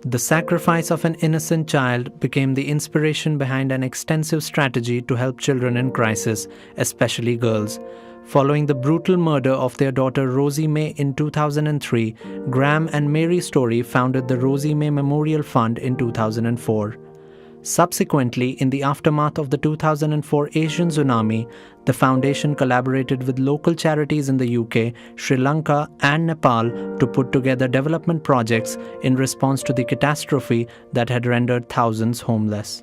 The sacrifice of an innocent child became the inspiration behind an extensive strategy to help children in crisis, especially girls. Following the brutal murder of their daughter Rosie May in 2003, Graham and Mary Story founded the Rosie May Memorial Fund in 2004. Subsequently, in the aftermath of the 2004 Asian tsunami, the foundation collaborated with local charities in the UK, Sri Lanka, and Nepal to put together development projects in response to the catastrophe that had rendered thousands homeless.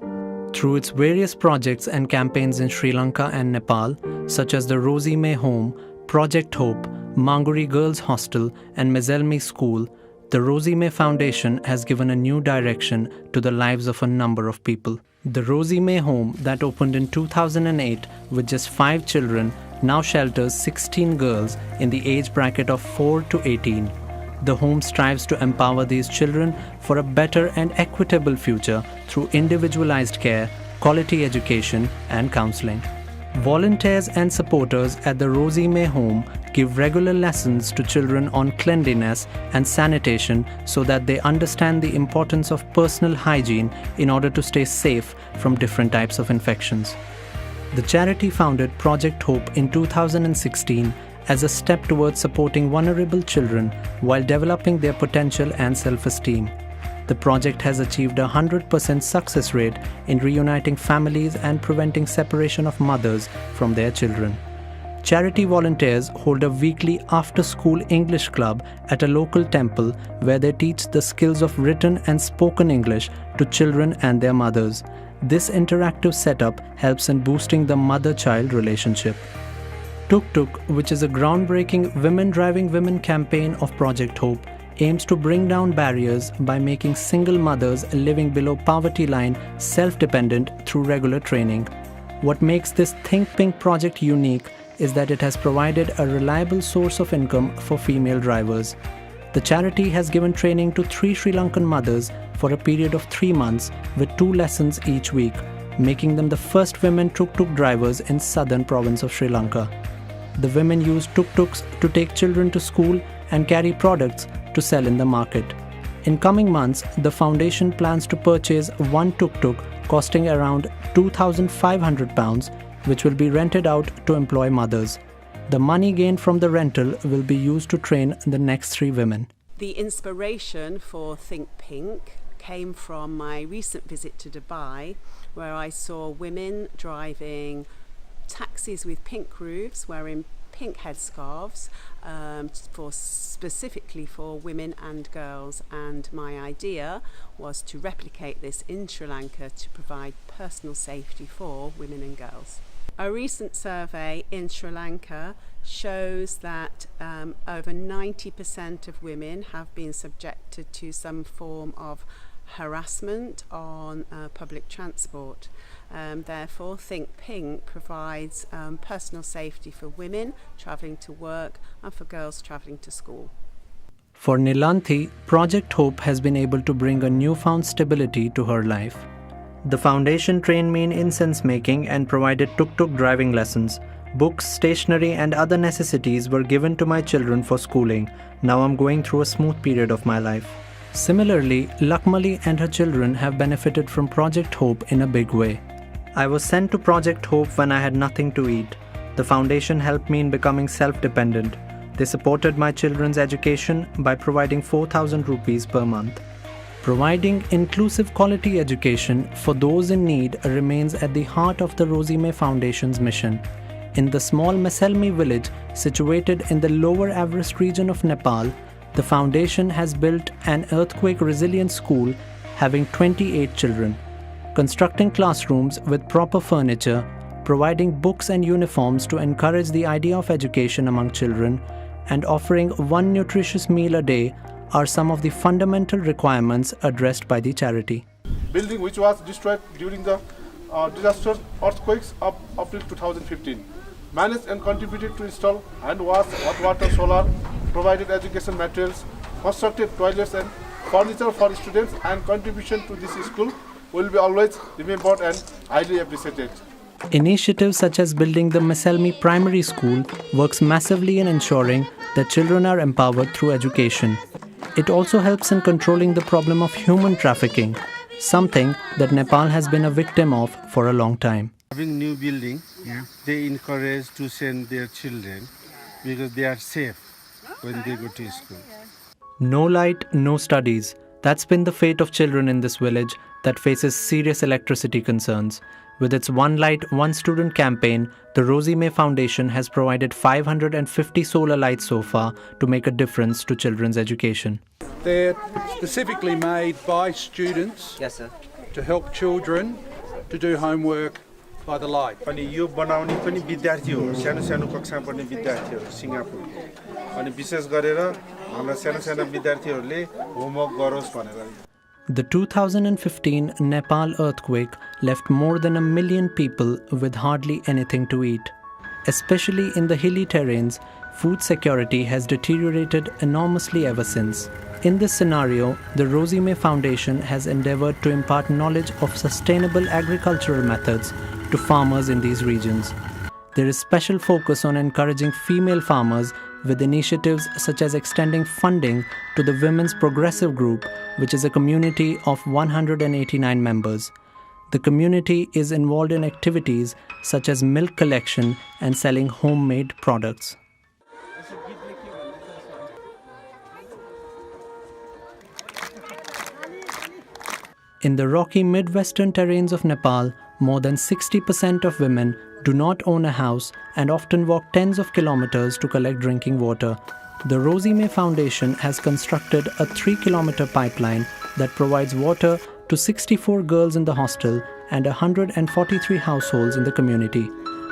Through its various projects and campaigns in Sri Lanka and Nepal, such as the Rosie May Home, Project Hope, Manguri Girls Hostel, and Mezelmi School, the Rosie May Foundation has given a new direction to the lives of a number of people. The Rosie May Home, that opened in 2008 with just 5 children, now shelters 16 girls in the age bracket of 4 to 18. The home strives to empower these children for a better and equitable future through individualized care, quality education, and counseling. Volunteers and supporters at the Rosie May Home give regular lessons to children on cleanliness and sanitation so that they understand the importance of personal hygiene in order to stay safe from different types of infections. The charity founded Project Hope in 2016 as a step towards supporting vulnerable children while developing their potential and self-esteem. The project has achieved a 100% success rate in reuniting families and preventing separation of mothers from their children. Charity volunteers hold a weekly after-school English club at a local temple where they teach the skills of written and spoken English to children and their mothers. This interactive setup helps in boosting the mother-child relationship. Tuk Tuk, which is a groundbreaking Women Driving Women campaign of Project Hope, aims to bring down barriers by making single mothers living below poverty line self-dependent through regular training. What makes this Think Pink project unique is that it has provided a reliable source of income for female drivers. The charity has given training to 3 Sri Lankan mothers for a period of 3 months with 2 lessons each week, making them the first women tuk-tuk drivers in southern province of Sri Lanka. The women use tuk-tuks to take children to school and carry products to sell in the market. In coming months, the foundation plans to purchase 1 tuk-tuk costing around £2,500, which will be rented out to employ mothers. The money gained from the rental will be used to train the next 3 women. The inspiration for Think Pink came from my recent visit to Dubai, where I saw women driving taxis with pink roofs, wearing pink headscarves specifically for women and girls, and my idea was to replicate this in Sri Lanka to provide personal safety for women and girls. A recent survey in Sri Lanka shows that over 90% of women have been subjected to some form of harassment on public transport. Therefore, Think Pink provides personal safety for women travelling to work and for girls travelling to school. For Nilanthi, Project Hope has been able to bring a newfound stability to her life. The foundation trained me in incense making and provided tuk-tuk driving lessons. Books, stationery and other necessities were given to my children for schooling. Now I'm going through a smooth period of my life. Similarly, Lakmali and her children have benefited from Project Hope in a big way. I was sent to Project Hope when I had nothing to eat. The foundation helped me in becoming self-dependent. They supported my children's education by providing 4,000 rupees per month. Providing inclusive quality education for those in need remains at the heart of the Rosie May Foundation's mission. In the small Mezelmi village situated in the lower Everest region of Nepal, the foundation has built an earthquake-resilient school having 28 children, constructing classrooms with proper furniture, providing books and uniforms to encourage the idea of education among children, and offering 1 nutritious meal a day are some of the fundamental requirements addressed by the charity. Building which was destroyed during the disaster earthquakes of April 2015. Managed and contributed to install hand wash, hot water, solar, provided education materials, constructed toilets and furniture for students, and contribution to this school will be always remembered and highly appreciated. Initiatives such as building the Mezelmi Primary School works massively in ensuring that children are empowered through education. It also helps in controlling the problem of human trafficking, something that Nepal has been a victim of for a long time. Having new building, they encourage to send their children because they are safe when they go to school. No light, no studies. That's been the fate of children in this village that faces serious electricity concerns. With its One Light, One Student campaign, the Rosie May Foundation has provided 550 solar lights so far to make a difference to children's education. They're specifically made by students to help children to do homework by the light. अनि यो बनाउने पनि विद्यार्थी हो, सानो सानो कक्षामा पढ्ने विद्यार्थीहरू सिङ्गापुरको. अनि विशेष गरेर हाम्रा सानो सानो विद्यार्थीहरूले होमवर्क गरोस् भनेर. The 2015 Nepal earthquake left more than 1 million people with hardly anything to eat. Especially in the hilly terrains, food security has deteriorated enormously ever since. In this scenario, the Rosie May Foundation has endeavored to impart knowledge of sustainable agricultural methods to farmers in these regions. There is special focus on encouraging female farmers with initiatives such as extending funding to the Women's Progressive Group, which is a community of 189 members. The community is involved in activities such as milk collection and selling homemade products. In the rocky Midwestern terrains of Nepal, more than 60% of women do not own a house and often walk tens of kilometers to collect drinking water. The Rosie May Foundation has constructed a 3-kilometer pipeline that provides water to 64 girls in the hostel and 143 households in the community.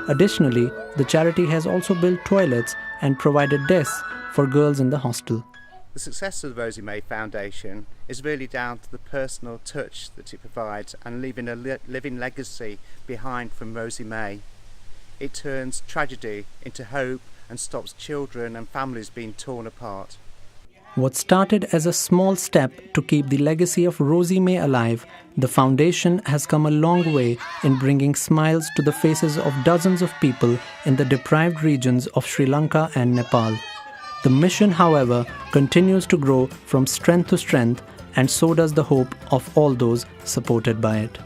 Additionally, the charity has also built toilets and provided desks for girls in the hostel. The success of the Rosie May Foundation is really down to the personal touch that it provides and leaving a living legacy behind from Rosie May. It turns tragedy into hope and stops children and families being torn apart. What started as a small step to keep the legacy of Rosie May alive, the foundation has come a long way in bringing smiles to the faces of dozens of people in the deprived regions of Sri Lanka and Nepal. The mission, however, continues to grow from strength to strength, and so does the hope of all those supported by it.